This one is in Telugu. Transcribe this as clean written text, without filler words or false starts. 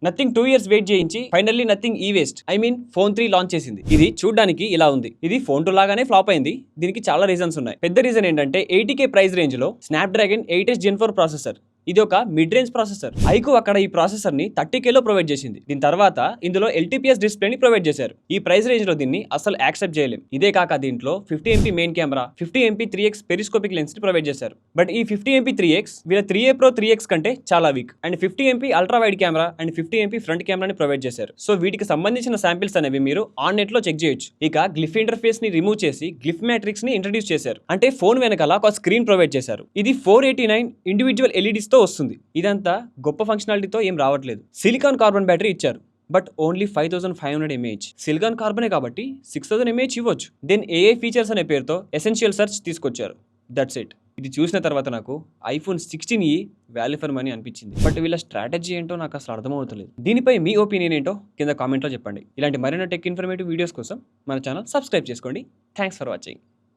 నథింగ్ 2 years వెయిట్ చేయించి ఫైనల్లీ నథింగ్ ఈ వేస్ట్ ఫోన్ 3 లాంచ్ చేసింది. ఇది చూడడానికి ఇలా ఉంది. ఇది ఫోన్ 2 లాగానే ఫ్లాప్ అయింది. దీనికి చాలా రీజన్స్ ఉన్నాయి. పెద్ద రీజన్ ఏంటంటే 80K ప్రైస్ రేంజ్ లో స్నాప్డ్రాగన్ 8s Gen 4 ప్రాసెసర్. ఇది ఒక మిడ్ రేంజ్ ప్రాసెసర్. ఐకు అక్కడ ఈ ప్రాసెసర్ ని 30K లో ప్రొవైడ్ చేసింది. దీని తర్వాత ఇందులో LTPS డిస్ప్లే ని ప్రొవైడ్ చేశారు. ఈ ప్రైస్ రేంజ్ లో దీన్ని అసలు యాక్సెప్ట్ చేయలేం. ఇదే కాక దీంట్లో 50MP main camera, 50MP 3x periscopic lens ని ప్రొవైడ్ చేశారు. బట్ ఈ 50MP 3x వీళ్ళ 3A Pro 3x కంటే చాలా week. And 50MP ultra wide camera and 50MP front కెమెరాని ప్రొవైడ్ చేశారు. సో వీటికి సంబంధించిన శాంపిల్స్ అనేవి మీరు ఆన్ నెట్ లో చెక్ చేయొచ్చు. ఇక గ్లిఫ్ ఇంటర్ఫేస్ ని రిమూవ్ చేసి గ్లిఫ్ మ్యాట్రిక్స్ ని ఇంట్రడ్యూస్ చేశారు. అంటే ఫోన్ వెనకాల ఒక స్క్రీన్ ప్రొవైడ్ చేశారు. ఇది 489 ఇండివిజువల్ LEDs తో వస్తుంది. ఇదంతా గొప్ప ఫంక్షనాలిటీతో ఏం రావట్లేదు. సిలికాన్ కార్బన్ బ్యాటరీ ఇచ్చారు. But only 5500 mAh. సిలికాన్ కార్బనే కాబట్టి 6000 mAh ఇవ్వచ్చు. దెన్ AI ఫీచర్స్ అనే పేరుతో ఎసెన్షియల్ సెర్చ్ తీసుకొచ్చారు. That's it. ఇది చూసిన తర్వాత నాకు iPhone 16e value for money అనిపించింది. బట్ వీళ్ళ స్ట్రాటజీ ఏంటో నాకు అసలు అర్థమవుతలేదు. దీనిపై మీ ఒపీనియన్ ఏంటో కింద కామెంట్లో చెప్పండి. ఇలాంటి మరిన్ని టెక్ ఇన్ఫర్మేటివ్ వీడియోస్ కోసం మన ఛానల్ సబ్స్క్రైబ్ చేసుకోండి. Thanks for watching.